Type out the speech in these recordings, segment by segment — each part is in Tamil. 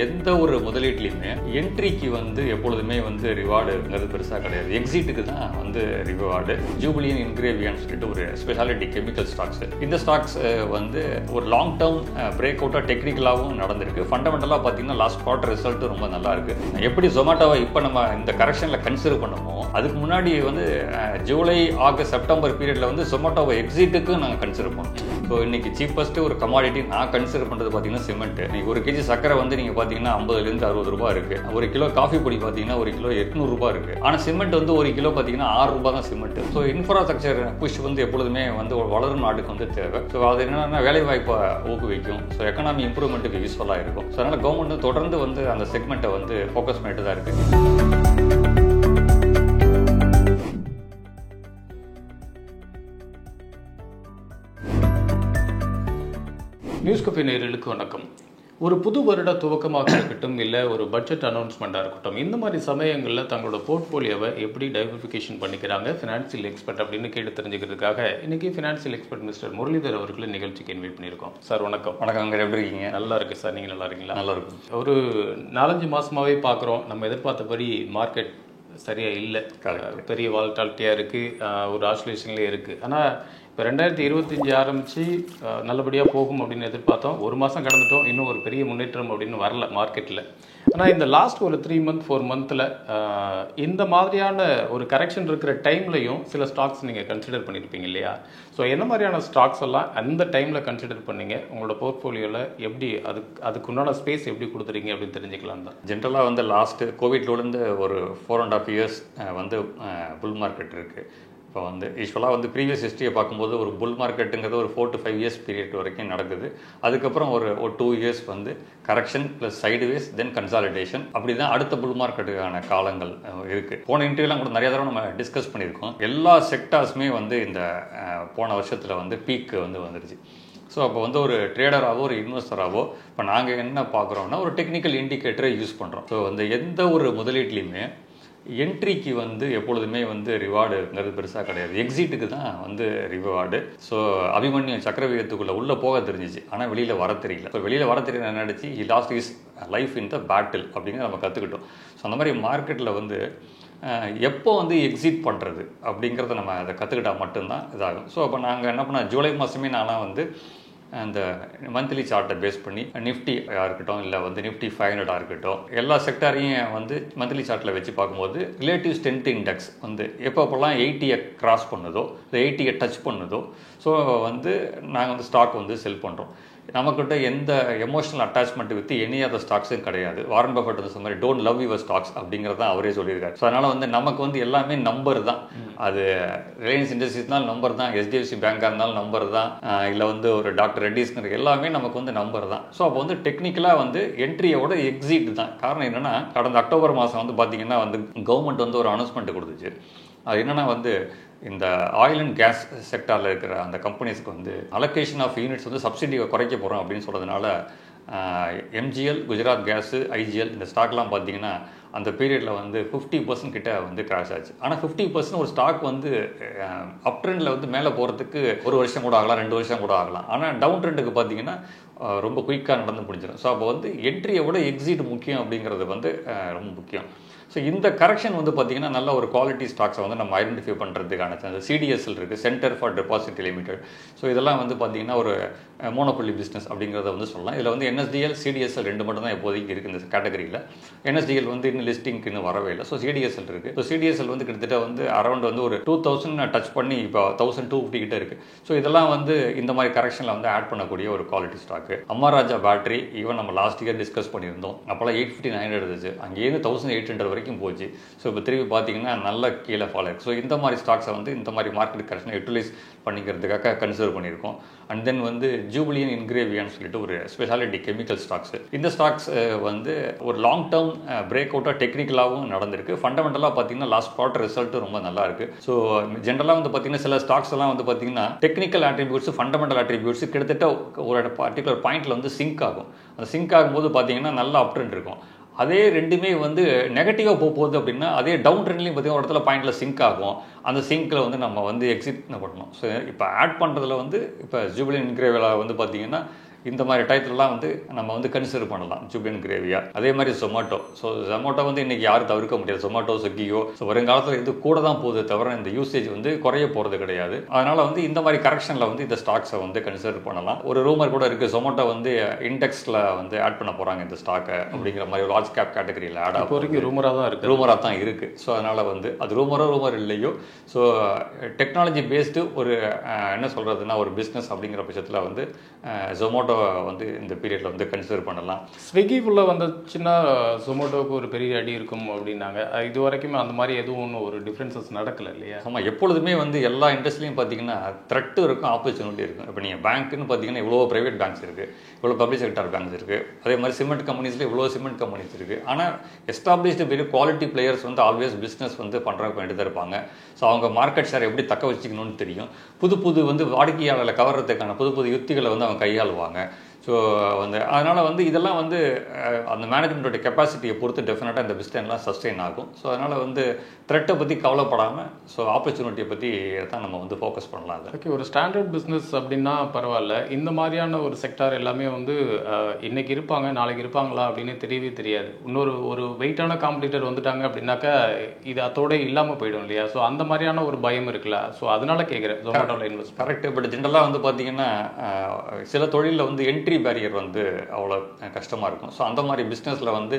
எந்த ஒரு முதலீட்லையுமே என்ட்ரிக்கு எப்பொழுதுமே ரிவார்டுங்கிறது பெருசாக கிடையாது. எக்ஸிட்டுக்கு தான் ரிவார்டு. ஜூபிலியன் இன்கிரேவியான்னு சொல்லிட்டு ஒரு ஸ்பெஷாலிட்டி கெமிக்கல் ஸ்டாக்ஸ். இந்த ஸ்டாக்ஸ் ஒரு லாங் டேர்ம் பிரேக் அவுட்டாக டெக்னிக்கலாகவும் நடந்திருக்கு. ஃபண்டமெண்டலாக பார்த்தீங்கன்னா லாஸ்ட் குவார்டர் ரிசல்ட் ரொம்ப நல்லா இருக்கு. எப்படி ஜொமேட்டோவை இப்போ நம்ம இந்த கரெக்ஷனில் கன்சிடர் பண்ணுமோ, அதுக்கு முன்னாடி ஜூலை ஆகஸ்ட் செப்டம்பர் பீரியட்ல ஜொமேட்டோவை எக்ஸிட்டுக்கு நாங்கள் கன்சிடர் பண்ணோம். ஸோ இன்னைக்கு சீப்பஸ்ட் ஒரு கமாடிட்டி நான் கன்சிடர் பண்ணுறது பார்த்தீங்கன்னா சிமெண்ட். இன்னைக்கு ஒரு கேஜி சக்கரை நீங்கள் பார்த்தீங்கன்னா 50 to 60 இருக்கு. ஒரு கிலோ காஃபி பொடி பார்த்தீங்கன்னா ஒரு கிலோ 800 இருக்கு. ஆனால் சிமெண்ட் ஒரு கிலோ பார்த்தீங்கன்னா 6 தான் சிமெண்ட். ஸோ இன்ஃப்ராஸ்ட்ரக்சர் புஷ் எப்பொழுதுமே வளரும் நாட்டுக்கு தேவை. ஸோ அது என்னன்னா வேலை வாய்ப்பை ஊக்குவிக்கும். ஸோ எக்கனாமி இம்ப்ரூவ்மெண்ட்டுக்கு யூஸ்ஃபுல்லாக இருக்கும். ஸோ அதனால கவர்மெண்ட் தொடர்ந்து அந்த செக்மெண்ட்டை ஃபோக்கஸ் பண்ணிட்டு தான் இருக்கு. நியூஸ் கஃபே நேயர்களுக்கு வணக்கம். ஒரு புது வருட துவக்கமாக இருக்கட்டும், இல்லை ஒரு பட்ஜெட் அனௌன்ஸ்மெண்ட்டாக இருக்கட்டும், இந்த மாதிரி சமயங்களில் தங்களோட போர்ட்ஃபோலியோவை எப்படி டைவர்ஃபிகேஷன் பண்ணிக்கிறாங்க ஃபினான்சியல் எக்ஸ்பர்ட் அப்படின்னு கேட்டு தெரிஞ்சுக்கிறதுக்காக இன்னைக்கு ஃபினான்சியல் எக்ஸ்பர்ட் மிஸ்டர் முரளிதர் அவர்களை நிகழ்ச்சிக்கு இன்வைட் பண்ணியிருக்கோம். சார் வணக்கம். வணக்கம், எப்படி இருக்கீங்க? நல்லா இருக்கு சார், நீங்கள் நல்லா இருக்கீங்களா? நல்லா இருக்கும். ஒரு 4-5 மாதமாகவே பார்க்குறோம், நம்ம எதிர்பார்த்தபடி மார்க்கெட் சரியாக இல்லை. பெரிய வாலட்டாலிட்டியாக இருக்குது, ஒரு ஆசிலேஷன்லேயே இருக்குது. ஆனால் இப்போ 2025 ஆரம்பித்து நல்லபடியாக போகும் அப்படின்னு எதிர்பார்த்தோம். ஒரு மாதம் கடந்துட்டோம், இன்னும் ஒரு பெரிய முன்னேற்றம் அப்படின்னு வரல மார்க்கெட்டில். ஆனால் இந்த லாஸ்ட் ஒரு 3 month 4 monthல இந்த மாதிரியான ஒரு கரெக்ஷன் இருக்கிற டைம்லையும் சில ஸ்டாக்ஸ் நீங்கள் கன்சிடர் பண்ணியிருப்பீங்க இல்லையா? ஸோ என்ன மாதிரியான ஸ்டாக்ஸ் எல்லாம் அந்த டைமில் கன்சிடர் பண்ணீங்க? உங்களோட போர்ட்ஃபோலியோவில் எப்படி அதுக்குண்டான ஸ்பேஸ் எப்படி கொடுத்துறீங்க அப்படின்னு தெரிஞ்சுக்கலாம் தான். ஜென்ரலாக லாஸ்ட்டு கோவிட்லேருந்து ஒரு 4.5 years புல் மார்க்கெட் இருக்குது. இப்போ யூஸ்வலாக ப்ரீவியஸ் ஹிஸ்ட்ரியை பார்க்கும்போது ஒரு புல் மார்க்கெட்டுங்கிறது ஒரு 4 to 5 years பீரியட் வரைக்கும் நடக்குது. அதுக்கப்புறம் ஒரு 2 years கரெக்ஷன் ப்ளஸ் சைடுவேஸ் தென் கன்சாலிடேஷன். அப்படி தான் அடுத்த புல் மார்க்கெட்டுக்கான காலங்கள் இருக்குது. போன இன்டர்வியூலாம் கூட நிறைய தடவை நம்ம டிஸ்கஸ் பண்ணியிருக்கோம். எல்லா செக்டார்ஸுமே இந்த போன வருஷத்தில் பீக் வந்துருச்சு. ஸோ அப்போ ஒரு ட்ரேடராகவோ ஒரு இன்வெஸ்டராகவோ இப்போ நாங்கள் என்ன பார்க்குறோன்னா ஒரு டெக்னிக்கல் இண்டிகேட்டரை யூஸ் பண்ணுறோம். ஸோ எந்த ஒரு முதலீட்லையுமே என்ட்ரிக்கு எப்பொழுதுமே ரிவார்டுங்கிறது பெருசாக கிடையாது. எக்ஸிட்டுக்கு தான் ரிவார்டு. ஸோ அபிமன்யு சக்கரவியூகத்துக்குள்ளே உள்ளே போக தெரிஞ்சிச்சு, ஆனால் வெளியில் வர தெரியல. ஸோ வெளியில் வர தெரியல நினச்சி he lost is life in the battle அப்படிங்கிற நம்ம கற்றுக்கிட்டோம். ஸோ அந்த மாதிரி மார்க்கெட்டில் எப்போ எக்ஸிட் பண்ணுறது அப்படிங்கிறத நம்ம அதை கற்றுக்கிட்டால் மட்டும்தான் இதாகும். ஸோ அப்போ நாங்கள் என்ன பண்ணோம், ஜூலை மாதமே நான்லாம் அந்த மந்த்லி சார்ட்டை பேஸ் பண்ணி நிஃப்டியாக இருக்கட்டும், இல்லை நிஃப்டி 500 இருக்கட்டும், எல்லா செக்டாரையும் மந்த்லி சார்ட்டில் வச்சு பார்க்கும்போது ரிலேட்டிவ் ஸ்ட்ரென்த் இண்டெக்ஸ் எப்பப்போல்லாம் 80 கிராஸ் பண்ணுதோ, இல்லை 80 டச் பண்ணுதோ, ஸோ நாங்கள் ஸ்டாக் செல் பண்ணுறோம். நமக்கிட்ட எந்த emotional attachment with any other ஸ்டாக்ஸும் கிடையாது. வாரன் பஃபெட் சொன்ன மாதிரி டோன்ட் லவ் யுவர் ஸ்டாக்ஸ் அப்படிங்கிறத அவரே சொல்லியிருக்காரு. ஸோ அதனால் நமக்கு எல்லாமே நம்பர் தான். அது ரிலையன்ஸ் இண்டஸ்ட்ரீஸ்னாலும் நம்பர் தான், HDFC பேங்காக இருந்தாலும் நம்பர் தான், இல்லை ஒரு டாக்டர் ரெட்டிஸ்ங்கிற எல்லாமே நமக்கு நம்பர் தான். ஸோ அப்போ டெக்னிக்கலாக என்ட்ரியோட எக்ஸிட் தான். காரணம் என்னென்னா, கடந்த அக்டோபர் மாதம் பார்த்தீங்கன்னா கவர்மெண்ட் ஒரு அனௌன்ஸ்மெண்ட் கொடுத்துச்சு. அது என்னென்னா இந்த ஆயில் அண்ட் கேஸ் செக்டாரில் இருக்கிற அந்த கம்பெனிஸ்க்கு அலோகேஷன் ஆஃப் யூனிட்ஸ் சப்சிடியை குறைக்க போகிறோம் அப்படின்னு சொல்கிறதுனால MGL, குஜராத் கேஸு, IGL இந்த ஸ்டாக்லாம் பார்த்தீங்கன்னா அந்த பீரியடில் 50% கிட்ட கிராஷ் ஆச்சு. ஆனால் 50% ஒரு ஸ்டாக் அப் ட்ரெண்டில் மேலே போகிறதுக்கு 1 வருஷம் கூட ஆகலாம், 2 வருஷம் கூட ஆகலாம். ஆனால் டவுன் ட்ரெண்டுக்கு பார்த்தீங்கன்னா ரொம்ப குயிக்காக நடந்து முடிஞ்சிடும். ஸோ அப்போ என்ட்ரியை விட எக்ஸிட் முக்கியம் அப்படிங்கிறது ரொம்ப முக்கியம். ஸோ இந்த கரெக்ஷன் பார்த்தீங்கன்னா நல்ல ஒரு குவாலிட்டி ஸ்டாக்ஸை நம்ம ஐடென்டிஃபை பண்ணுறதுக்கான CDSL இருக்குது, centre for deposit limited. So இதெல்லாம் பார்த்தீங்கன்னா ஒரு மோனோபொலி பிஸ்னஸ் அப்படிங்கிறத சொல்லலாம். இதில் NSDL, CDSL 2 மட்டும் தான் இப்போதைக்கு இருக்குது இந்த கேட்டகரியில். NSDL இன்னும் லிஸ்டிங்க்கு இன்னும் வரவே இல்லை. ஸோ CDSL இருக்குது. ஸோ CDSL கிட்டத்தட்ட அரௌண்ட் ஒரு 2000 டச் பண்ணி இப்போ 1250 கிட்ட இருக்குது. ஸோ இதெல்லாம் இந்த மாதிரி கரெக்ஷனில் ஆட் பண்ணக்கூடிய ஒரு quality stock. Amara Raja battery even நம்ம லாஸ்ட் இயர் டிஸ்கஸ் பண்ணியிருந்தோம். அப்போல்லாம் 859 இருந்துச்சு, அங்கேருந்து 1800 வரைக்கும் போச்சு. ஸோ இப்போ திரும்பி பார்த்தீங்கன்னா நல்ல கீழே ஃபாலோ இருக்குது. ஸோ இந்த மாதிரி ஸ்டாக்ஸை இந்த மாதிரி மார்க்கெட் கரெக்ஷனை யூட்டிலைஸ் பண்ணிக்கிறதுக்காக கன்சிடர் பண்ணியிருக்கோம். அண்ட் தென் ஜூபிலியன் இன்கிரேவியான்னு சொல்லிட்டு ஒரு ஸ்பெஷாலிட்டி கெமிக்கல் ஸ்டாக்ஸ். இந்த ஸ்டாக்ஸ் ஒரு லாங் டேர்ம் பிரேக் அவுட்டாக டெக்னிக்கலாகவும் நடந்திருக்கு. ஃபண்டமெண்டலாக பார்த்தீங்கன்னா லாஸ்ட் குவார்டர் ரிசல்ட் ரொம்ப நல்லா இருக்கு. ஸோ ஜென்ரலாக பார்த்தீங்கன்னா சில ஸ்டாக்ஸ் எல்லாம் பார்த்தீங்கன்னா டெக்னிக்கல் ஆட்ரிபியூட்ஸ், ஃபண்டமெண்டல் ஆட்ரிபியூட்ஸ் கிட்டத்தட்ட ஒரு பர்டிகுலர் பாயிண்ட்ல சிங்க் ஆகும். அந்த சிங்க் ஆகும்போது பார்த்தீங்கன்னா நல்ல அப் ட்ரெண்ட் இருக்கும். அதே ரெண்டுமே நெகட்டிவாக போகுது அப்படின்னா அதே டவுன் ட்ரெண்ட்லையும் பார்த்தீங்கன்னா ஒரு இடத்துல பாயிண்டில் சிங்க் ஆகும். அந்த சிங்கில் நம்ம எக்ஸிட் பண்ணணும். ஸோ இப்போ ஆட் பண்ணுறதுல இப்போ ஜூபிலியன் இன்கிரேவியில் பார்த்தீங்கன்னா இந்த மாதிரி டயத்துலலாம் வந்து நம்ம வந்து கன்சிடர் பண்ணலாம் ஜூபியன் கிரேவியா. அதே மாதிரி ஜொமேட்டோ. ஸோ ஜொமேட்டோ வந்து இன்றைக்கி யாரும் தவிர்க்க முடியாது. ஜொமேட்டோ, ஸ்விக்கியோ ஸோ வருங்காலத்தில் இது கூட தான் போகுது தவிர இந்த யூசேஜ் வந்து குறைய போகிறது கிடையாது. அதனால் வந்து இந்த மாதிரி கரெக்ஷனில் வந்து இந்த ஸ்டாக்ஸை வந்து கன்சிடர் பண்ணலாம். ஒரு ரூமர் கூட இருக்குது, ஜொமேட்டோ வந்து இண்டெக்ஸில் வந்து ஆட் பண்ண போகிறாங்க இந்த ஸ்டாக்கை அப்படிங்கிற மாதிரி ஒரு லார்ஜ் கேப் கேட்டகரியில் ஆட் ஆகும். வரைக்கும் ரூமராக தான் இருக்குது. ஸோ அதனால் வந்து அது ரூமர் இல்லையோ ஸோ டெக்னாலஜி பேஸ்டு ஒரு என்ன சொல்கிறதுனா ஒரு பிஸ்னஸ் அப்படிங்கிற பட்சத்தில் வந்து ஜொமேட்டோ வந்து இந்த பீரியடில் வந்து கன்சிடர் பண்ணலாம். ஸ்விக்கிக்குள்ளே வந்துச்சுன்னா ஜொமேட்டோவுக்கு ஒரு பெரிய அடி இருக்கும் அப்படின்னாங்க. இது வரைக்கும் அந்த மாதிரி எதுவும் ஒரு டிஃப்ரென்சஸ் நடக்கலை இல்லையா? ஆமாம், எப்பொழுதுமே வந்து எல்லா இண்டஸ்ட்ரிலையும் பார்த்தீங்கன்னா த்ரெட்டு இருக்கும், ஆப்பர்ச்சுனிட்டி இருக்கும். இப்போ நீங்கள் பேங்க்குன்னு பார்த்தீங்கன்னா இவ்வளோ ப்ரைவேட் பேங்க்ஸ் இருக்குது, இவ்வளோ பப்ளிக் செக்டார் பேங்க்ஸ் இருக்குது. அதே மாதிரி சிமெண்ட் கம்பெனிஸில் இவ்வளோ சிமெண்ட் கம்பெனிஸ் இருக்குது. ஆனால் எஸ்டாப்ளிஷ்டு பெரிய குவாலிட்டி பிளேயர்ஸ் வந்து ஆல்வேஸ் பிஸ்னஸ் வந்து பண்ணுறவங்க வேண்டி தான் இருப்பாங்க. ஸோ அவங்க மார்க்கெட் ஷேர் எப்படி தக்க வச்சுக்கணும்னு தெரியும். புது வந்து வாடிக்கையாளர்களை கவர்றதுக்கான புது யுக்திகளை வந்து அவங்க கையாளுவாங்க. ஸோ வந்து அதனால் வந்து இதெல்லாம் வந்து அந்த மேனேஜ்மெண்ட்டோட கெப்பாசிட்டியை பொறுத்து டெஃபினட்டாக இந்த பிஸ்னஸ்லாம் சஸ்டெயின் ஆகும். ஸோ அதனால் வந்து த்ரெட்டை பற்றி கவலைப்படாமல் ஸோ ஆப்பர்ச்சுனிட்டியை பற்றி தான் நம்ம வந்து ஃபோக்கஸ் பண்ணலாம். அது ஓகே, ஒரு ஸ்டாண்டர்ட் பிஸ்னஸ் அப்படின்னா பரவாயில்ல. இந்த மாதிரியான ஒரு செக்டார் எல்லாமே வந்து இன்றைக்கி இருப்பாங்க, நாளைக்கு இருப்பாங்களா அப்படின்னு தெரியவே தெரியாது. ஒரு வெயிட்டான காம்படிட்டர் வந்துட்டாங்க அப்படின்னாக்கா இது அதோட இல்லாமல் போயிடும் இல்லையா? ஸோ அந்த மாதிரியான ஒரு பயம் இருக்குல்ல. ஸோ அதனால கேட்குறேன் ஜொமேட்டோவில் இன்வெஸ்ட். கரெக்டு. பட் ஜென்ரலாக வந்து பார்த்தீங்கன்னா சில தொழிலில் வந்து என்ட்ரி பேரியர் வந்து அவ்வளோ கஷ்டமாக இருக்கும். ஸோ அந்த மாதிரி பிஸ்னஸில் வந்து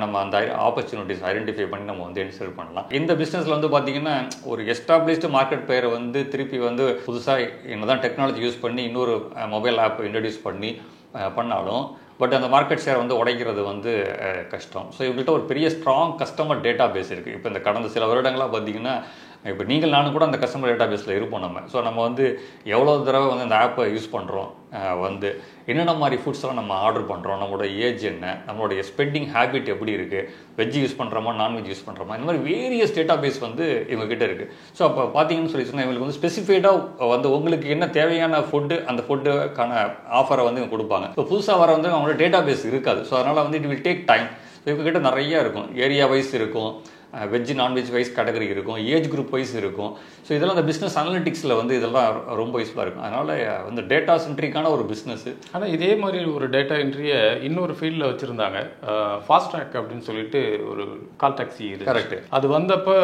நம்ம அந்த ஆப்பர்ச்சுனிட்டிஸ் ஐடென்டிஃபை பண்ணி நம்ம வந்து இன்சர்ட் பண்ணலாம். இந்த பிஸ்னஸில் வந்து பார்த்தீங்கன்னா ஒரு எஸ்டாப்ளிஷ்டு மார்க்கெட் பிளேயரை வந்து திருப்பி வந்து புதுசாக என்னதான் டெக்னாலஜி யூஸ் பண்ணி இன்னொரு மொபைல் ஆப் இன்ட்ரடியூஸ் பண்ணாலும் பட் அந்த மார்க்கெட் ஷேர் வந்து உடைக்கிறது வந்து கஷ்டம். ஸோ இவங்கள்ட்ட ஒரு பெரிய ஸ்ட்ராங் கஸ்டமர் டேட்டா பேஸ் இருக்குது. இப்போ இந்த கடந்த சில வருடங்களாக பார்த்தீங்கன்னா இப்போ நீங்கள் நானும் கூட அந்த கஸ்டமர் டேட்டா பேஸில் இருப்போம் நம்ம. ஸோ நம்ம வந்து எவ்வளோ தடவை வந்து அந்த ஆப்பை யூஸ் பண்ணுறோம், வந்து என்னென்ன மாதிரி ஃபுட்ஸ்லாம் நம்ம ஆர்டர் பண்ணுறோம், நம்மளோட ஏஜ் என்ன, நம்மளுடைய ஸ்பெண்டிங் ஹேபிட் எப்படி இருக்குது, வெஜ் யூஸ் பண்ணுறோமா நான்வெஜ் யூஸ் பண்ணுறோமா, இந்த மாதிரி வேரியஸ் டேட்டா பேஸ் வந்து இவங்ககிட்ட இருக்குது. ஸோ அப்போ பார்த்தீங்கன்னு சொல்லி சொன்னால் இவங்களுக்கு வந்து ஸ்பெசிஃபைடாக வந்து உங்களுக்கு என்ன தேவையான ஃபுட்டு அந்த ஃபுட்டுக்கான ஆஃபரை வந்து இவங்க கொடுப்பாங்க. இப்போ புதுசாக வர வந்து அவங்களோட டேட்டா பேஸ் இருக்காது. ஸோ அதனால் வந்து it will take time. So இவங்ககிட்ட நிறையா இருக்கும், ஏரியா வைஸ் இருக்கும், வெஜ் நான்வெஜ் வைஸ் கேட்டகரி இருக்கும், ஏஜ் குரூப் வைஸ் இருக்கும். ஸோ இதெல்லாம் அந்த பிஸ்னஸ் அனலிட்டிக்ஸில் வந்து இதெல்லாம் ரொம்ப யூஸ்ஃபுல்லாக இருக்கும். அதனால் வந்து டேட்டா சென்ட்ரிக்கான ஒரு பிஸ்னஸ். ஆனால் இதே மாதிரி ஒரு டேட்டா என்ட்ரியை இன்னொரு ஃபீல்டில் வச்சுருந்தாங்க, ஃபாஸ்ட் ட்ராக் அப்படின்னு சொல்லிட்டு ஒரு கால் டாக்ஸி. இது கரெக்ட். அது வந்தப்போ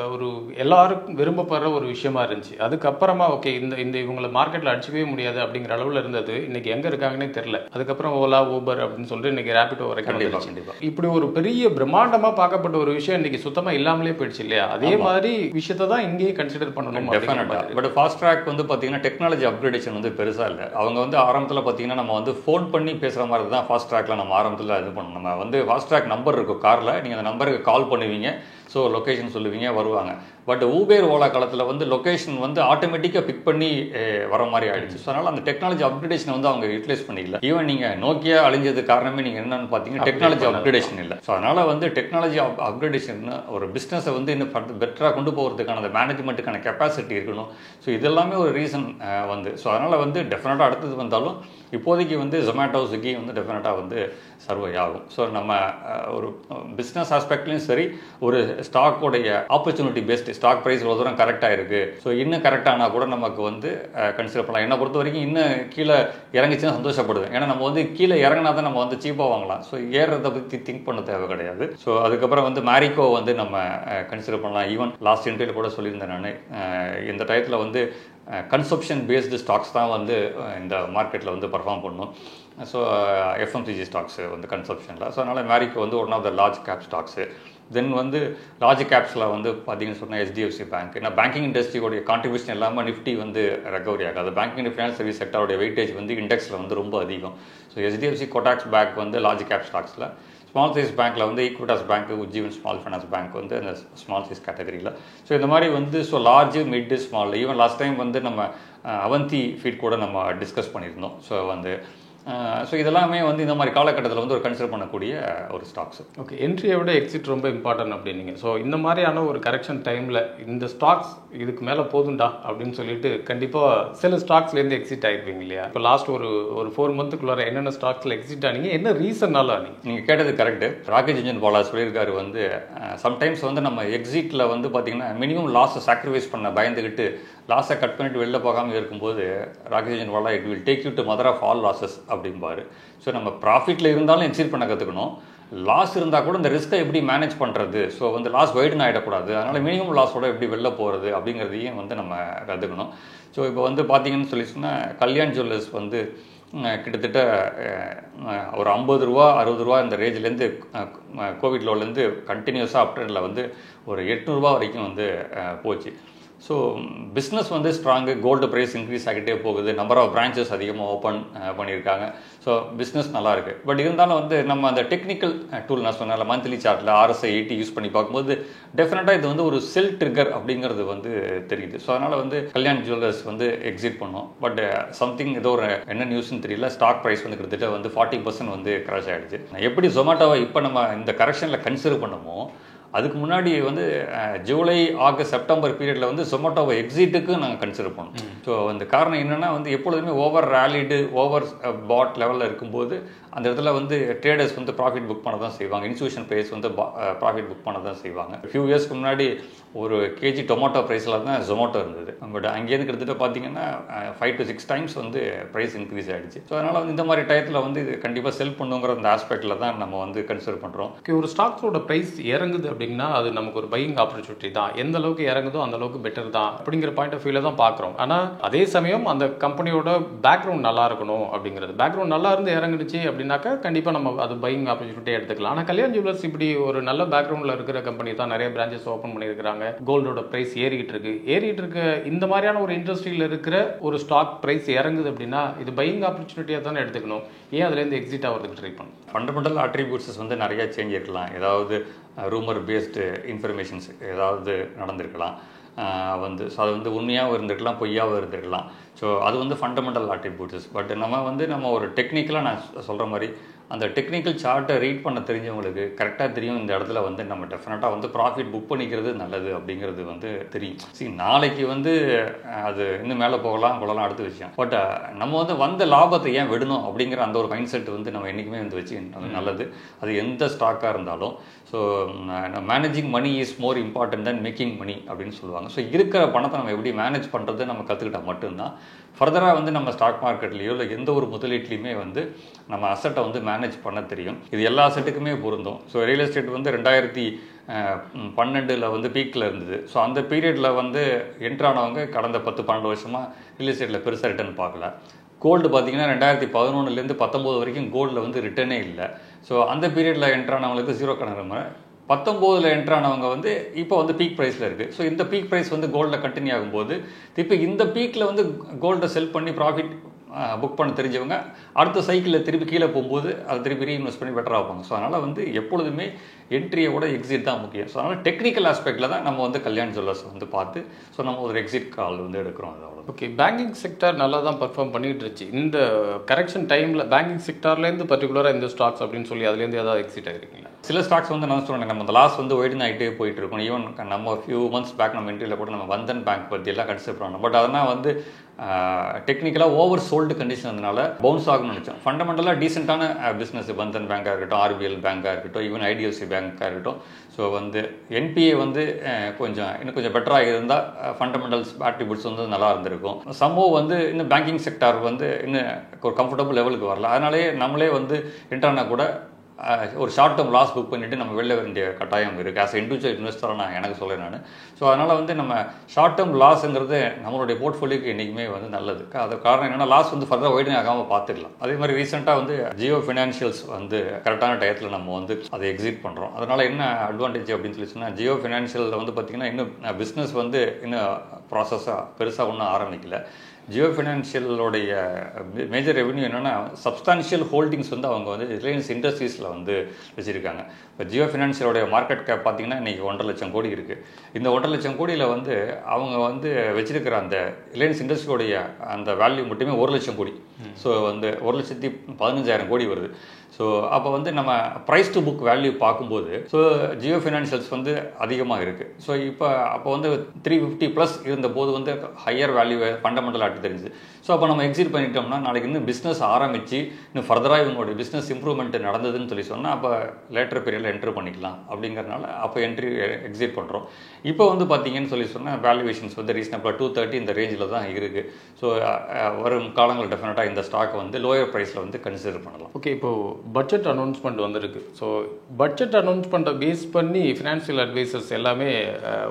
ஒரு எல்லாருக்கும் விரும்பப்படுற ஒரு விஷயமா இருந்துச்சு. அதுக்கப்புறமா ஓகே இந்த இவங்களை மார்க்கெட்டில் அடிச்சுக்கவே முடியாது அப்படிங்கிற அளவில் இருந்தது. இன்னைக்கு எங்கே இருக்காங்கன்னே தெரில. அதுக்கப்புறம் ஓலா, ஊபர் அப்படின்னு சொல்லிட்டு இன்னைக்கு ரேபிடோ வரைக்கும் கண்டிப்பாக இப்படி ஒரு பெரிய பிரம்மாண்டமாக பார்க்கப்பட்ட ஒரு விஷயம் இன்னைக்கு சுத்தமாக இல்லாமலே போயிடுச்சு இல்லையா? அதே மாதிரி விஷயத்தை தான் இங்கேயே கன்சிடர் பண்ணணும். டெஃபினட்டாக. பட் ஃபாஸ்ட் ட்ராக் வந்து பார்த்தீங்கன்னா டெக்னாலஜி அப்கிரேடேஷன் வந்து பெருசாக இல்லை. அவங்க வந்து ஆரம்பத்தில் பார்த்தீங்கன்னா நம்ம வந்து ஃபோன் பண்ணி பேசுகிற மாதிரி தான் ஃபாஸ்ட் ட்ராக்ல நம்ம ஆரம்பத்தில் இது பண்ணணும். நம்ம வந்து ஃபாஸ்ட் ட்ராக் நம்பர் இருக்கும் காரில், நீங்கள் அந்த நம்பருக்கு கால் பண்ணுவீங்க, ஸோ லொக்கேஷன் சொல்லுவீங்க, வருவாங்க. பட் ஊபேர் ஓலா காலத்தில் வந்து லொக்கேஷன் வந்து ஆட்டோமேட்டிக்காக பிக் பண்ணி வர மாதிரி ஆயிடுச்சு. ஸோ அதனால் அந்த டெக்னாலஜி அப்கிரேடேஷன் வந்து அவங்க யூட்டிலைஸ் பண்ணிக்கல. ஈவன் நீங்கள் நோக்கியா அழிஞ்சது காரணமே நீங்கள் என்னன்னு பார்த்தீங்கன்னா டெக்னாலஜி அப்கிரேடேஷன் இல்லை. ஸோ அதனால் வந்து டெக்னாலஜி அப்கிரேடேஷன் ஒரு பிஸ்னஸை வந்து இன்னும் பெட்டராக கொண்டு போகிறதுக்கான அந்த மேனேஜ்மெண்ட்டுக்கான கெப்பாசிட்டி இருக்கணும். ஸோ இதெல்லாமே ஒரு ரீசன் வந்து. ஸோ அதனால் வந்து டெஃபினட்டாக அடுத்தது வந்தாலும் இப்போதைக்கு வந்து ஜொமேட்டோ, ஸ்விக்கி வந்து டெஃபினட்டாக வந்து சர்வை ஆகும். ஸோ நம்ம ஒரு பிஸ்னஸ் ஆஸ்பெக்ட்லையும் சரி, ஒரு ஸ்டாக்கோடைய ஆப்பர்ச்சுனிட்டி பேஸ்டு ஸ்டாக் ப்ரைஸ் இவ்வளோ தூரம் கரெக்டாக இருக்குது, ஸோ இன்னும் கரெக்டானா கூட நமக்கு வந்து கன்சிடர் பண்ணலாம். என்னை பொறுத்த வரைக்கும் இன்னும் கீழே இறங்கிச்சுன்னா சந்தோஷப்படுவேன். ஏன்னா நம்ம வந்து கீழே இறங்கினா தான் நம்ம வந்து சீப்பாக வாங்கலாம். ஸோ ஏறுறதை பற்றி திங்க் பண்ண தேவை கிடையாது. ஸோ அதுக்கப்புறம் வந்து மேரிகோ வந்து நம்ம கன்சிடர் பண்ணலாம். ஈவன் லாஸ்ட் இன்டர்வியூல கூட சொல்லியிருந்தேன் நான், இந்த டயத்தில் வந்து கன்சப்ஷன் பேஸ்டு ஸ்டாக்ஸ் தான் வந்து இந்த மார்க்கெட்டில் வந்து பர்ஃபார்ம் பண்ணும். ஸோ எஃப்எம்சிஜி ஸ்டாக்ஸு வந்து கன்சப்ஷனில். ஸோ அதனால் மேரிகோ வந்து one of the large cap stocks. Then வந்து லார்ஜ் கேப்ஸில் வந்து பார்த்தீங்கன்னு சொன்னால் HDFC பேங்க். ஏன்னா பேங்கிங் இண்டஸ்ட்ரியோடைய கான்ட்ரிபியூஷன் இல்லாமல் நிஃப்டி வந்து ரெக்கவரி ஆகாது. பேங்கிங் அண்ட் ஃபினான்ஸ் சர்வீஸ் செக்டரோடைய வெயிட்டேஜ் வந்து இண்டெக்ஸில் வந்து ரொம்ப அதிகம். ஸோ HDFC கோடாக்ஸ் பேங்க் வந்து லார்ஜ் கேப் ஸ்டாக்ஸில். ஸ்மால் சைஸ் பேங்க்கில் வந்து Equitas bank, Ujjivan small finance bank வந்து அந்த ஸ்மால் சைஸ் கேட்டகரியில். ஸோ இந்த மாதிரி வந்து so large, mid, small. Even last time வந்து நம்ம அவந்தி ஃபீட் கூட நம்ம டிஸ்கஸ் பண்ணியிருந்தோம். ஸோ வந்து ஸோ இதெல்லாமே வந்து இந்த மாதிரி காலகட்டத்தில் வந்து ஒரு கன்சிடர் பண்ணக்கூடிய ஒரு ஸ்டாக்ஸ். ஓகே, என்ட்ரியை விட எக்ஸிட் ரொம்ப இம்பார்ட்டன்ட் அப்படின்னீங்க. ஸோ இந்த மாதிரியான ஒரு கரெக்ஷன் டைமில் இந்த ஸ்டாக்ஸ் இதுக்கு மேலே போதுண்டா அப்படின்னு சொல்லிட்டு கண்டிப்பாக சில ஸ்டாக்ஸ்லேருந்து எக்ஸிட் ஆகிருப்பீங்க இல்லையா? இப்போ லாஸ்ட் ஒரு 4 மந்த்துக்குள்ளார என்னென்ன ஸ்டாக்ஸில் எக்ஸிட் ஆனீங்க, என்ன ரீசன்னால ஆனீங்க? நீங்கள் கேட்டது கரெக்டு. ராகேஷ் ஜிஞ்சன் பாலா சொல்லியிருக்காரு வந்து சம்டைம்ஸ் வந்து நம்ம எக்ஸிட்டில் வந்து பார்த்தீங்கன்னா மினிமம் லாஸை சாக்ரிஃபைஸ் பண்ண பயந்துக்கிட்டு லாஸை கட் பண்ணிட்டு வெளில போகாமல் இருக்கும்போது Rakesh Jhunjhunwala it will take you to mother of all losses அப்படிம்பாரு. ஸோ நம்ம ப்ராஃபிட்டில் இருந்தாலும் எக்ஸிட் பண்ண கற்றுக்கணும், லாஸ் இருந்தால் கூட இந்த ரிஸ்க்கை எப்படி மேனேஜ் பண்ணுறது, ஸோ வந்து லாஸ் வைடுன்னு ஆகிடக்கூடாது, அதனால் மினிமம் லாஸோட எப்படி வெளில போகிறது அப்படிங்கிறதையும் வந்து நம்ம கற்றுக்கணும். ஸோ இப்போ வந்து பார்த்தீங்கன்னு சொல்லிச்சுன்னா கல்யாண் ஜுவல்லர்ஸ் வந்து கிட்டத்தட்ட ஒரு 50 ரூபா 60 ரூபா இந்த ரேஞ்சிலேருந்து கோவிட் லோலேருந்து கண்டினியூஸாக அப்ட்ரெண்டில் வந்து ஒரு 800 ரூபா வரைக்கும் வந்து போச்சு. ஸோ பிஸ்னஸ் வந்து ஸ்ட்ராங்கு, கோல்டு ப்ரைஸ் இன்க்ரீஸ் ஆகிட்டே போகுது, நம்பர் ஆஃப் பிரான்ச்சஸ் அதிகமாக ஓப்பன் பண்ணியிருக்காங்க. ஸோ பிஸ்னஸ் நல்லா இருக்குது. பட் இருந்தாலும் வந்து நம்ம அந்த டெக்னிக்கல் டூல் நான் சொன்னால மந்த்லி சார்ட்டில் RSI 80 யூஸ் பண்ணி பார்க்கும்போது டெஃபினட்டாக இது வந்து ஒரு செல் ட்ரிகர் அப்படிங்கிறது வந்து தெரியுது. ஸோ அதனால் வந்து கல்யாண் ஜுவல்லர்ஸ் வந்து எக்ஸிட் பண்ணோம். பட் சம்திங் ஏதோ ஒரு என்ன நியூஸ்ன்னு தெரியல, ஸ்டாக் ப்ரைஸ் வந்து கிட்டத்தட்ட வந்து 40% வந்து கிராஷ் ஆகிடுச்சு. எப்படி ஜொமேட்டோவை இப்போ நம்ம இந்த கரெக்ஷனில் கன்சிடர் பண்ணமோ அதுக்கு முன்னாடி வந்து ஜூலை ஆகஸ்ட் செப்டம்பர் பீரியடில் வந்து ஜொமேட்டோவை எக்ஸிட்டுக்கு நாங்கள் கன்சிடர் பண்ணோம். ஸோ அந்த காரணம் என்னென்னா வந்து எப்பொழுதுமே ஓவர் ரேலிடு ஓவர் பாட் லெவலில் இருக்கும்போது அந்த இடத்துல வந்து ட்ரேடர்ஸ் வந்து ப்ராஃபிட் புக் பண்ண தான் செய்வாங்க, இன்ஸ்டியூஷன் ப்ரைஸ் வந்து ப்ராஃபிட் புக் பண்ண தான் செய்வாங்க. ஃபியூ இயர்ஸ்க்கு முன்னாடி ஒரு கேஜி டொமேட்டோ ப்ரைஸில் தான் ஜொமேட்டோ இருந்தது. பட் அங்கேருந்து கிட்டத்தட்ட பார்த்தீங்கன்னா 5 to 6 times வந்து ப்ரைஸ் இன்க்ரீஸ் ஆகிடுச்சு. ஸோ அதனால் வந்து இந்த மாதிரி டயத்தில் வந்து இது கண்டிப்பாக செல் பண்ணுங்கிற அந்த ஆஸ்பெக்டில் தான் நம்ம வந்து கன்சிடர் பண்ணுறோம். ஒரு ஸ்டாக்ஸோட ப்ரைஸ் இறங்குது அப்படின்னா அது நமக்கு ஒரு பையிங் ஆப்பர்ச்சுனிட்டி தான். எந்த அளவுக்கு இறங்குதோ அந்த அளவுக்கு பெட்டர் தான் அப்படிங்கிற பாயிண்ட் ஆஃப் வியூல தான் பார்க்குறோம். ஆனால் அதே சமயம் அந்த கம்பெனியோட பேக்ரவுண்ட் நல்லா இருக்கணும் அப்படிங்கிறது. பேக்ரவுண்ட் நல்லா இருந்து இறங்குனுச்சு அப்படின்னாக்கா கண்டிப்பாக நம்ம அது பையிங் ஆப்பர்ச்சுனிட்டியாக எடுத்துக்கலாம். ஆனால் கல்யாண் ஜுவல்லர்ஸ் இப்படி ஒரு நல்ல பேக்ரவுண்டில் இருக்கிற கம்பெனி தான், நிறைய பிரான்ச்சஸ் ஓப்பன் பண்ணியிருக்கிறாங்க, கோல்டோட ப்ரைஸ் ஏறிக்கிட்டு இருக்க இந்த மாதிரியான ஒரு இண்டஸ்ட்ரியில் இருக்கிற ஒரு ஸ்டாக் ப்ரைஸ் இறங்குது அப்படின்னா இது பையிங் ஆப்பர்ச்சுனிட்டியாக தானே எடுத்துக்கணும். ஏன் அதுலேருந்து எக்ஸிட் ஆகிறதுக்கு ட்ரை பண்ணணும்? ஃபண்டமெண்டல் அட்ரிபியூட்ஸ் வந்து நிறையா சேஞ்ச் இருக்கலாம். ஏதாவது ரூமர் பேஸ்டு இன்ஃபர்மேஷன்ஸ் ஏதாவது நடந்திருக்கலாம், வந்து ஸோ அது வந்து உண்மையாகவும் இருந்திருக்கலாம், பொய்யாகவும் இருந்திருக்கலாம். ஸோ அது வந்து ஃபண்டமெண்டல் அட்ரிபியூட்ஸ். பட் நம்ம ஒரு டெக்னிக்கலாக நான் சொல்கிற மாதிரி அந்த டெக்னிக்கல் சார்ட்டை ரீட் பண்ண தெரிஞ்சவங்களுக்கு கரெக்டாக தெரியும் இந்த இடத்துல வந்து நம்ம டெஃபினட்டாக வந்து ப்ராஃபிட் புக் பண்ணிக்கிறது நல்லது அப்படிங்கிறது வந்து தெரியும். நாளைக்கு வந்து அது இன்னும் மேலே போகலாம் அடுத்த விஷயம். பட் நம்ம வந்து வந்த லாபத்தை ஏன் விடணும் அப்படிங்கிற அந்த ஒரு மைண்ட் செட் வந்து நம்ம என்றைக்குமே வந்து வச்சு நல்லது. அது எந்த ஸ்டாக்காக இருந்தாலும். So managing money is more important than making money அப்படின்னு சொல்லுவாங்க. ஸோ இருக்கிற பணத்தை நம்ம எப்படி மேனேஜ் பண்ணுறது நம்ம கற்றுக்கிட்டால் மட்டும்தான் ஃபர்தராக வந்து நம்ம ஸ்டாக் மார்க்கெட்லேயோ இல்லை எந்த ஒரு முதலீட்லையுமே வந்து நம்ம அசட்டை வந்து மேனேஜ் பண்ண தெரியும். இது எல்லா அசட்டுக்குமே பொருந்தும். ஸோ ரியல் எஸ்டேட் வந்து 2012 வந்து பீக்கில் இருந்தது. ஸோ அந்த பீரியடில் வந்து என்ட்ரானவங்க கடந்த 10-12 வருஷமாக ரியல் எஸ்டேட்டில் பெருசாக ரிட்டர்ன் பார்க்கல. கோல்டு பார்த்தீங்கன்னா 2011 19 வரைக்கும் கோல்டில் வந்து ரிட்டர்னே இல்லை. ஸோ அந்த பீரியடில் என்ட்ரானவங்களுக்கு 0 கணக்கு. 19 என்ட்ரானவங்க வந்து இப்போ வந்து பீக் ப்ரைஸில் இருக்குது. ஸோ இந்த பீக் ப்ரைஸ் வந்து கோல்டில் கண்டினியூ ஆகும்போது இப்போ இந்த பீக்கில் வந்து கோல்டை செல் பண்ணி ப்ராஃபிட் புக் பண்ண தெரிஞ்சவங்க அடுத்த சைக்கிளில் திருப்பி கீழே போகும்போது அதை திருப்பி ரீஇன்வெஸ்ட் பண்ணி பெட்டராக வைப்பாங்க. ஸோ அதனால் வந்து எப்பொழுதுமே என்ட்ரியோட எக்ஸிட் தான் முக்கியம். ஸோ அதனால் டெக்னிக்கல் ஆஸ்பெக்டில் தான் நம்ம வந்து கல்யாண் ஜுவல்லர்ஸ் வந்து பார்த்து ஸோ நம்ம ஒரு எக்ஸிட் கால் வந்து எடுக்கிறோம். அதோட ஓகே, பேங்கிங் செக்டர் நல்லா தான் பர்ஃபார்ம் பண்ணிகிட்டு இருந்துச்சு. இந்த கரெக்ஷன் டைமில் பேங்கிங் செக்டர்லேருந்து பர்டிகுலராக இந்த ஸ்டாக்ஸ் அப்படின்னு சொல்லி அதுலேருந்து ஏதாவது எக்ஸிட் ஆகிருக்கீங்களா? சில ஸ்டாக்ஸ் வந்து நான் சொல்கிறேன், நம்ம அந்த லாஸ் வந்து ஒய்டன் ஆகிட்டே போயிட்டு இருக்கோம். ஈவன் நம்ம ஃபியூ மந்த்ஸ் பேக் நம்ம என்ட்ரியில் கூட நம்ம பந்தன் பேங்க் பற்றி எல்லாம் கன்சிடர் பண்ணோம். பட் அதனால் வந்து டெக்னிக்கலாக ஓவர் சோல்டு கண்டிஷன் இருந்தனால பவுன்ஸ் ஆகும்னு நினச்சோம். ஃபண்டமெண்டலாக டீசெண்டான பிஸ்னஸ் பந்தன் பேங்காக இருக்கட்டும், RBL பேங்காக இருக்கட்டும், ஈவன் IDFC பேங்காக இருக்கட்டும். ஸோ வந்து NPA வந்து இன்னும் கொஞ்சம் பெட்டராக இருந்தால் ஃபண்டமெண்டல்ஸ் அட்ரிபியூட்ஸ் வந்து நல்லா இருந்திருக்கும். சம்பவம் வந்து இன்னும் பேங்கிங் செக்டார் வந்து இன்னும் ஒரு கம்ஃபர்டபுள் லெவலுக்கு வரல. அதனாலே நம்மளே வந்து என்ட்ரானா கூட ஒரு ஷார்ட் டேர்ம் லாஸ் புக் பண்ணிவிட்டு நம்ம வெளில வேண்டிய கட்டாயம் இருக்குது. ஆஸ் இண்டிவிஜுவல் இன்வெஸ்டராக நான் எனக்கு சொல்கிறேன் நான். ஸோ அதனால் வந்து நம்ம ஷார்ட் டேர்ம் லாஸுங்கிறது நம்மளுடைய போர்ட்ஃபோலியோக்கு என்றைக்குமே வந்து நல்லது. அது காரணம் என்னென்னா லாஸ் வந்து ஃபர்தராக ஒய்டன் ஆகாமல் பார்த்துக்கலாம். அதே மாதிரி ரீசெண்டாக வந்து ஜியோ ஃபினான்ஷியல்ஸ் வந்து கரெக்டான டயத்தில் நம்ம வந்து அதை எக்ஸிட் பண்ணுறோம். அதனால் என்ன அட்வான்டேஜ் அப்படின்னு சொல்லி சொன்னால் ஜியோ ஃபினான்ஷியலில் வந்து பார்த்திங்கன்னா இன்னும் பிஸ்னஸ் வந்து இன்னும் ப்ராசஸாக பெருசாக ஒன்றும் ஆரம்பிக்கல. ஜியோ ஃபினான்ஷியலோடைய மேஜர் ரெவன்யூ என்னென்னா சப்ஸ்டான்ஷியல் ஹோல்டிங்ஸ் வந்து அவங்க வந்து ரிலையன்ஸ் இண்டஸ்ட்ரீஸில் வந்து வச்சுருக்காங்க. இப்போ ஜியோ ஃபினான்ஷியலோடைய மார்க்கெட் கேப் பார்த்திங்கன்னா இன்றைக்கி 1.5 லட்சம் கோடி இருக்குது. இந்த 1.5 லட்சம் கோடியில் வந்து அவங்க வந்து வச்சுருக்கிற அந்த ரிலையன்ஸ் இண்டஸ்ட்ரியோடைய அந்த வேல்யூ மட்டுமே 1 லட்சம் கோடி. ஸோ வந்து 1,15,000 கோடி வருது. ஸோ அப்போ வந்து நம்ம ப்ரைஸ் டு புக் வேல்யூ பார்க்கும்போது ஸோ ஜியோ ஃபினான்ஷியல்ஸ் வந்து அதிகமாக இருக்குது. ஸோ அப்போ வந்து 350+ இருந்தபோது வந்து ஹையர் வேல்யூ ஃபண்டமெண்டல் ஆட்டு தெரிஞ்சு. ஸோ அப்போ நம்ம எக்ஸிட் பண்ணிட்டோம்னா நாளைக்கு இன்னும் பிஸ்னஸ் ஆரம்பித்து இன்னும் ஃபர்தராக இவங்களுடைய பிஸ்னஸ் இம்ப்ரூவ்மெண்ட் நடந்ததுன்னு சொன்னால் அப்போ லேட்டர் பீரியடில் என்ட்ரு பண்ணிக்கலாம் அப்படிங்கிறனால அப்போ எக்ஸிட் பண்ணுறோம். இப்போ வந்து பார்த்தீங்கன்னு சொன்னால் வேல்யூவேஷன்ஸ் வந்து ரீசனபிளாக 230 இந்த ரேஞ்சில் தான் இருக்குது. ஸோ வரும் காலங்களில் டெஃபினட்டாக இந்த ஸ்டாக் வந்து லோயர் ப்ரைஸில் வந்து கன்சிடர் பண்ணலாம். ஓகே, இப்போது பட்ஜெட் அனௌன்ஸ்மெண்ட் வந்திருக்கு. ஸோ பட்ஜெட் அனௌன்ஸ்மெண்ட்டை பேஸ் பண்ணி ஃபினான்ஷியல் அட்வைசர்ஸ் எல்லாமே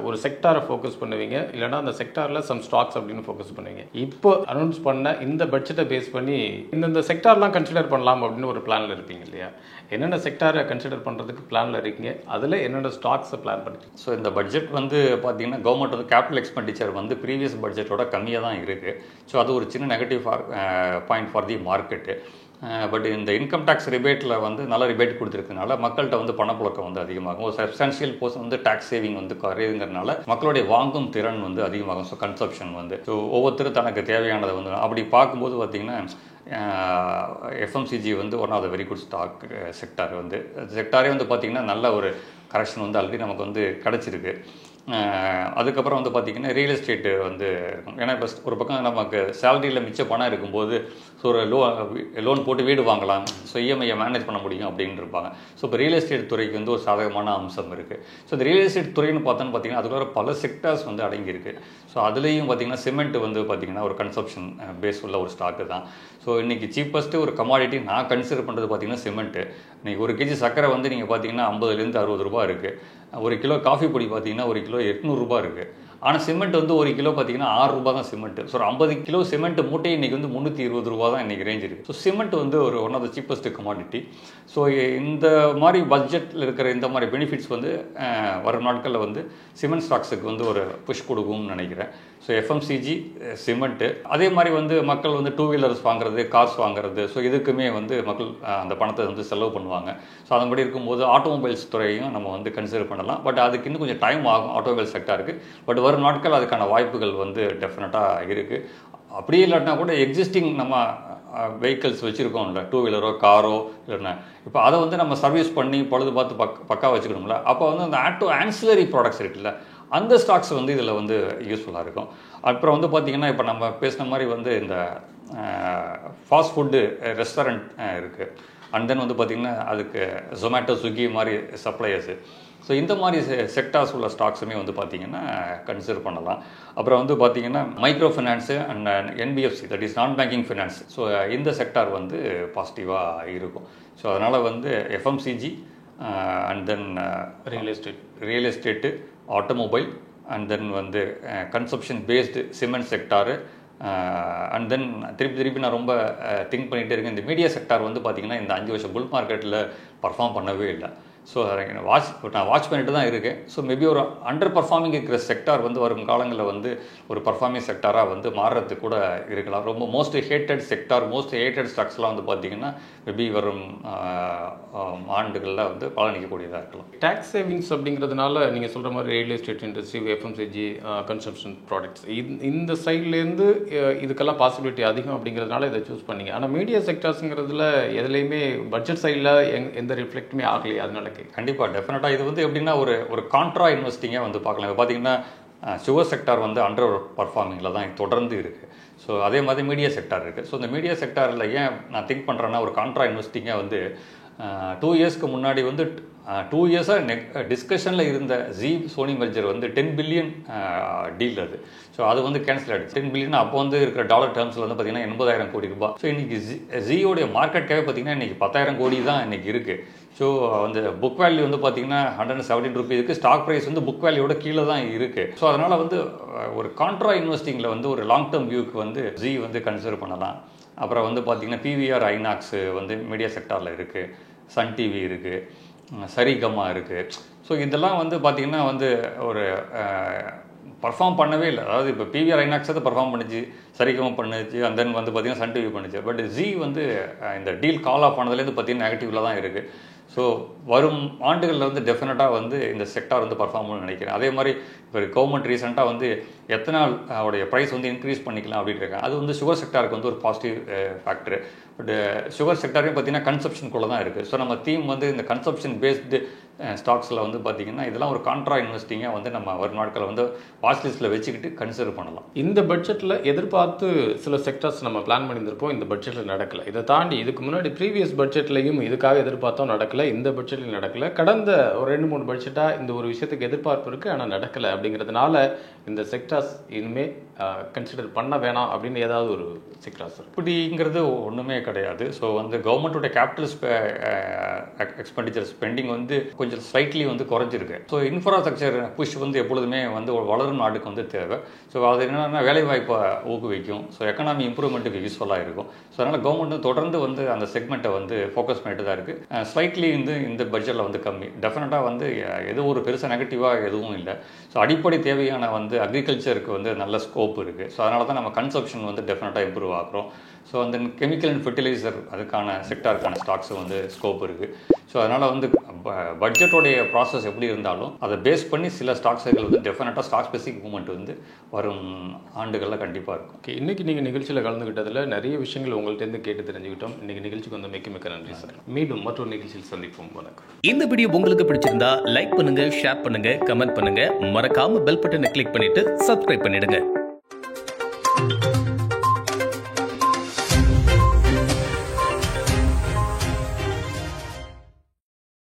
ஒரு செக்டாரை ஃபோக்கஸ் பண்ணுவீங்க, இல்லைனா அந்த செக்டாரில் சம் ஸ்டாக்ஸ் அப்படின்னு ஃபோக்கஸ் பண்ணுவீங்க. இப்போ அனௌன்ஸ் பண்ண இந்த பட்ஜெட்டை பேஸ் பண்ணி இந்த செக்டார்லாம் கன்சிடர் பண்ணலாம் அப்படின்னு ஒரு பிளானில் இருப்பீங்க இல்லையா? என்னென்ன செக்டாரை கன்சிடர் பண்ணுறதுக்கு பிளானில் இருக்கீங்க, அதில் என்னென்ன ஸ்டாக்ஸை பிளான் பண்ணுறீங்க? ஸோ இந்த பட்ஜெட் வந்து பார்த்தீங்கன்னா கவர்மெண்ட் வந்து கேபிட்டல் எக்ஸ்பெண்டிச்சர் வந்து ப்ரீவியஸ் பட்ஜெட்டோட கம்மியாக தான் இருக்குது. ஸோ அது ஒரு சின்ன negative point for the market. But இந்த இன்கம் டேக்ஸ் ரிபேட்டில் வந்து நல்ல ரிபேட் கொடுத்துருக்கனால மக்கள்கிட்ட வந்து பணப்புழக்கம் வந்து அதிகமாகும். ஒரு சப்ஸ்டான்ஷியல் போர்ஷன் வந்து டேக்ஸ் சேவிங் வந்து குறையுங்கிறதுனால மக்களுடைய வாங்கும் திறன் வந்து அதிகமாகும். ஸோ கன்சப்ஷன் வந்து ஸோ ஒவ்வொருத்தரும் தனக்கு தேவையானதை வந்து அப்படி பார்க்கும்போது பார்த்திங்கன்னா எஃப்எம்சிஜி வந்து one of the very good stock sector. வந்து செக்டாரே வந்து பார்த்திங்கன்னா நல்ல ஒரு கரெக்ஷன் வந்து ஆல்ரெடி நமக்கு வந்து கிடச்சிருக்கு. அதுக்கப்புறம் வந்து பார்த்திங்கன்னா ரியல் எஸ்டேட்டு வந்து இருக்கும். ஏன்னா இப்போ ஒரு பக்கம் நமக்கு சேலரியில் மிச்ச பணம் இருக்கும்போது ஸோ ஒரு லோன் போட்டு வீடு வாங்கலாம், ஸோ இஎம்ஐயை மேனேஜ் பண்ண முடியும் அப்படின்னு இருப்பாங்க. ஸோ இப்போ ரியல் எஸ்டேட் துறைக்கு வந்து ஒரு சாதகமான அம்சம் இருக்குது. ஸோ இந்த ரியல் எஸ்டேட் துறைன்னு பார்த்தோன்னு பார்த்திங்கன்னா அதுக்குள்ள பல செக்டர்ஸ் வந்து அடங்கியிருக்கு. ஸோ அதுலேயும் பார்த்திங்கன்னா சிமெண்ட் வந்து பார்த்திங்கன்னா ஒரு கன்சப்ஷன் பேஸ் உள்ள ஒரு ஸ்டாக்கு தான். ஸோ இன்றைக்கி சீப்பஸ்ட்டு ஒரு கமாடிட்டி நான் கன்சிடர் பண்ணுறது பார்த்திங்கன்னா சிமெண்ட்டு. இன்றைக்கி ஒரு கேஜி சக்கரை வந்து நீங்கள் பார்த்திங்கன்னா 50லேருந்து 60 ரூபா இருக்குது. ஒரு கிலோ காஃபி பொடி பார்த்திங்கன்னா ஒரு கிலோ 800 ரூபா இருக்குது. ஆனால் சிமெண்ட் வந்து ஒரு கிலோ பார்த்திங்கன்னா 6 ரூபா தான் சிமெண்ட்டு. ஸோ 50 கிலோ சிமெண்ட் மூட்டை இன்றைக்கி வந்து 320 ரூபா தான் இன்றைக்கி ரேஞ்ச் இருக்குது. ஸோ சிமெண்ட் வந்து ஒரு one of the cheapest commodity. So இந்த மாதிரி பட்ஜெட்டில் இருக்கிற இந்த மாதிரி பெனிஃபிட்ஸ் வந்து வரும் நாட்களில் வந்து சிமெண்ட் ஸ்டாக்ஸுக்கு வந்து ஒரு புஷ் கொடுக்கும்னு நினைக்கிறேன். ஸோ எஃப்எம்சிஜி, சிமெண்ட்டு, அதே மாதிரி வந்து மக்கள் வந்து 2 வீலர்ஸ் வாங்குறது, கார்ஸ் வாங்குறது, ஸோ இதுக்குமே வந்து மக்கள் அந்த பணத்தை வந்து செலவு பண்ணுவாங்க. ஸோ அதன்படி இருக்கும்போது ஆட்டோமொபைல்ஸ் துறையும் நம்ம வந்து கன்சிடர் பண்ணலாம். பட் அதுக்கு இன்னும் கொஞ்சம் டைம் ஆகும் ஆட்டோமொபைல் செக்டாருக்கு. பட் வரும் நாட்கள் அதுக்கான வாய்ப்புகள் வந்து டெஃபினட்டாக இருக்குது. அப்படியே இல்லாட்டினா கூட எக்ஸிஸ்டிங் நம்ம வெஹிக்கிள்ஸ் வச்சுருக்கோம்ல, 2 வீலரோ காரோ இல்லைன்னா இப்போ அதை வந்து நம்ம சர்வீஸ் பண்ணி பொழுது பார்த்து பக்கா வச்சுக்கணும்ல. அப்போ வந்து அந்த ஆன்சிலரி ப்ராடக்ட்ஸ் இருக்குல்ல, அந்த ஸ்டாக்ஸ் வந்து இதில் வந்து யூஸ்ஃபுல்லாக இருக்கும். அப்புறம் வந்து பார்த்திங்கன்னா இப்போ நம்ம பேசின மாதிரி வந்து இந்த ஃபாஸ்ட் ஃபுட்டு ரெஸ்டாரண்ட் இருக்குது. அண்ட் தென் வந்து பார்த்திங்கன்னா அதுக்கு ஜொமேட்டோ, ஸ்விக்கி மாதிரி சப்ளையர்ஸு. ஸோ இந்த மாதிரி செக்டார்ஸ் உள்ள ஸ்டாக்ஸுமே வந்து பார்த்திங்கன்னா கன்சிடர் பண்ணலாம். அப்புறம் வந்து பார்த்திங்கன்னா micro finance and NBFC, that is non banking finance. So இந்த செக்டார் வந்து பாசிட்டிவாக இருக்கும். ஸோ அதனால் வந்து FMCG and then real estate, automobile and then வந்து consumption based cement sector and then திருப்பி நான் ரொம்ப திங்க் பண்ணிகிட்டே இருக்கேன். இந்த மீடியா செக்டார் வந்து பார்த்திங்கன்னா இந்த 5 வருஷம் புல் மார்க்கெட்டில் பர்ஃபார்ம் பண்ணவே இல்லை. ஸோ நான் வாட்ச் பண்ணிட்டு தான் இருக்கேன். ஸோ மேபி ஒரு அண்டர் பர்ஃபார்மிங் இருக்கிற செக்டார் வந்து வரும் காலங்களில் வந்து ஒரு பர்ஃபார்மிங் செக்டாராக வந்து மாறுறது கூட இருக்கலாம். ரொம்ப most hated sector, most hated ஸ்டாக்ஸ்லாம் வந்து பார்த்திங்கன்னா மேபி வரும் ஆண்டுகளில் வந்து பலனிக்கக்கூடியதாக இருக்கலாம். டேக்ஸ் சேவிங்ஸ் அப்படிங்கிறதுனால நீங்கள் சொல்கிற மாதிரி real estate industry, FMCG, consumption products, இந்த சைட்லேருந்து இதுக்கெல்லாம் பாசிபிலிட்டி அதிகம் அப்படிங்கிறதுனால இதை சூஸ் பண்ணிங்க. ஆனால் மீடியா செக்டார்ஸுங்கிறதுல எதுலேயுமே பட்ஜெட் சைடில் எந்த ரிஃப்ளெக்ட்டுமே ஆகலையே, அதனால கண்டிப்பாக டெஃபினட்டாக இது வந்து எப்படின்னா ஒரு கான்ட்ரா இன்வெஸ்டிங்காக வந்து பார்க்கலாம். இப்போ பார்த்தீங்கன்னா சுகர் செக்டார் வந்து அண்டர் பர்ஃபார்மிங்கில் தான் தொடர்ந்து இருக்குது. ஸோ அதே மாதிரி மீடியா செக்டார் இருக்குது. ஸோ இந்த மீடியா செக்டாரில் ஏன் நான் திங்க் பண்ணுறேன்னா ஒரு கான்ட்ரா இன்வெஸ்டிங்காக வந்து 2 இயர்ஸ்க்கு முன்னாடி வந்து 2 இயர்ஸாக டிஸ்கஷனில் இருந்த ஜி சோனி மெர்ஜர் வந்து 10 பில்லியன் டீல் அது. ஸோ அது வந்து கேன்சல் ஆகிடுச்சு. 10 பில்லியன் அப்போ வந்து இருக்கிற டாலர் டேர்ம்ஸில் வந்து பார்த்திங்கன்னா 80,000 கோடி ரூபாய். ஸோ இன்றைக்கி ஜியோடைய மார்க்கெட் கேப் பார்த்திங்கன்னா இன்றைக்கி 10,000 கோடி தான் இன்றைக்கி இருக்குது. ஸோ அந்த புக் வேல்யூ வந்து பார்த்திங்கன்னா 117 ரூபீஸ்க்கு, ஸ்டாக் ப்ரைஸ் வந்து புக் வேல்யூவோட கீழே தான் இருக்குது. ஸோ அதனால் வந்து ஒரு கான்ட்ரா இன்வெஸ்டிங்கில் வந்து ஒரு லாங் டேர்ம் வியூக்கு வந்து ஜி வந்து கன்சிடர் பண்ணலாம். அப்புறம் வந்து பார்த்திங்கன்னா பிவிஆர் ஐநாக்ஸ் வந்து மீடியா செக்டாரில் இருக்குது, சன் டிவி இருக்குது, சரிகமா இருக்குது. ஸோ இதெல்லாம் வந்து பார்த்திங்கன்னா வந்து ஒரு பர்ஃபார்ம் பண்ணவே இல்லை. அதாவது இப்போ பிவிஆர் ஐநாக்ஸ் அதை பர்ஃபார்ம் பண்ணிச்சு, சரிகமா பண்ணுச்சு, அண்ட் தென் வந்து பார்த்திங்கன்னா சன் டிவி பண்ணுச்சு. பட் ஜி வந்து இந்த டீல் கால் ஆஃப் ஆனதுலேருந்து பார்த்திங்கன்னா நெகட்டிவில் தான் இருக்குது. ஸோ வரும் ஆண்டுகளில் வந்து டெஃபினட்டாக வந்து இந்த செக்டார் வந்து பர்ஃபார்ம் பண்ண நினைக்கிறேன். அதே மாதிரி இப்போ கவர்மெண்ட் ரீசெண்டாக வந்து எத்தனால் உடைய ப்ரைஸ் வந்து இன்க்ரீஸ் பண்ணிக்கலாம் அப்படின்னு இருக்காங்க. அது வந்து சுகர் செக்டாருக்கு வந்து ஒரு பாசிட்டிவ் ஃபேக்டர். பட் சுகர் செக்டாரையும் பார்த்தீங்கன்னா கன்சப்ஷனுக்குள்ளே தான் இருக்குது. ஸோ நம்ம தீம் வந்து இந்த கன்சப்ஷன் பேஸ்டு ஸ்டாக்ஸில் வந்து பார்த்திங்கன்னா இதெல்லாம் ஒரு கான்ட்ரா இன்வெஸ்டிங்காக வந்து நம்ம வரும் நாட்களை வந்து வாட்ச் லிஸ்ட்டில் வச்சுக்கிட்டு கன்சிடர் பண்ணலாம். இந்த பட்ஜெட்டில் எதிர்பார்த்து சில செக்டர்ஸ் நம்ம பிளான் பண்ணியிருந்திருப்போம், இந்த பட்ஜெட்டில் நடக்கலை. இதை தாண்டி இதுக்கு முன்னாடி ப்ரீவியஸ் பட்ஜெட்லையும் இதுக்காக எதிர்பார்த்தோம், நடக்கலை. இந்த பட்ஜெட்டில் நடக்கலை. கடந்த ஒரு 2-3 பட்ஜெட்டாக இந்த ஒரு விஷயத்துக்கு எதிர்பார்ப்பு இருக்குது, ஆனால் நடக்கலை. அப்படிங்கிறதுனால இந்த செக்டார்ஸ் இனிமேல் கன்சிடர் பண்ண வேணாம் அப்படின்னு ஏதாவது ஒரு செக்டார்ஸ் இப்படிங்கிறது ஒன்றுமே கிடையாது. ஸோ வந்து கவர்மெண்ட்டோட கேபிட்டல் எக்ஸ்பெண்டிச்சர் ஸ்பெண்டிங் வந்து கொஞ்சம் ஸ்லைட்லி வந்து குறைஞ்சிருக்கு. ஸோ இன்ஃப்ராஸ்ட்ரக்சர் புஷ் வந்து எப்பொழுதுமே வந்து ஒரு வளரும் நாட்டுக்கு வந்து தேவை. ஸோ அது என்னென்னா வேலைவாய்ப்பை ஊக்குவிக்கும். ஸோ எக்கனாமி இம்ப்ரூவ்மெண்ட்டுக்கு யூஸ்ஃபுல்லாக இருக்கும். ஸோ அதனால் கவர்மெண்ட் தொடர்ந்து வந்து அந்த செக்மெண்ட்டை வந்து ஃபோக்கஸ் பண்ணிட்டு தான் இருக்குது. ஸ்லைட்லி வந்து இந்த பட்ஜெட்டில் வந்து கம்மி. டெஃபினட்டாக வந்து எதுவும் ஒரு பெருசாக நெகட்டிவாக எதுவும் இல்லை. ஸோ அடிப்படை தேவையான வந்து அக்ரிகல்ச்சருக்கு வந்து நல்ல ஸ்கோப் இருக்குது. ஸோ அதனால தான் நம்ம கன்சப்ஷன் வந்து டெஃபினட்டாக இம்ப்ரூவ் ஆகிறோம். ஸோ அந்த கெமிக்கல் அண்ட் ஃபெர்டிலைசர் அதுக்கான செக்டாருக்கான ஸ்டாக்ஸும் வந்து ஸ்கோப் இருக்குது. ஸோ அதனால் வந்து பட்ஜெட்டோடைய ப்ராசஸ் எப்படி இருந்தாலும் அதை பேஸ் பண்ணி சில ஸ்டாக்ஸுகள் வந்து டெஃபினட்டாக ஸ்டாக் ஸ்பெசிஃபிக் மூவ்மெண்ட் வந்து வரும் ஆண்டுகளில் கண்டிப்பாக இருக்கும். ஓகே, இன்றைக்கி நீங்கள் நிகழ்ச்சியில் கலந்துக்கிட்டதில் நிறைய விஷயங்கள் உங்கள்கிட்ட கேட்டு தெரிஞ்சுக்கிட்டோம். இன்றைக்கி நிகழ்ச்சிக்கு வந்து மிக்க நன்றி சார். மீண்டும் மற்றொரு நிகழ்ச்சியில் சந்திப்போம். வணக்கம். இந்த வீடியோ உங்களுக்கு பிடிச்சிருந்தா லைக் பண்ணுங்க, ஷேர் பண்ணுங்க, கமெண்ட் பண்ணுங்க. மறக்காம பெல் பட்டனை கிளிக் பண்ணிட்டு சப்ஸ்கிரைப் பண்ணிடுங்க.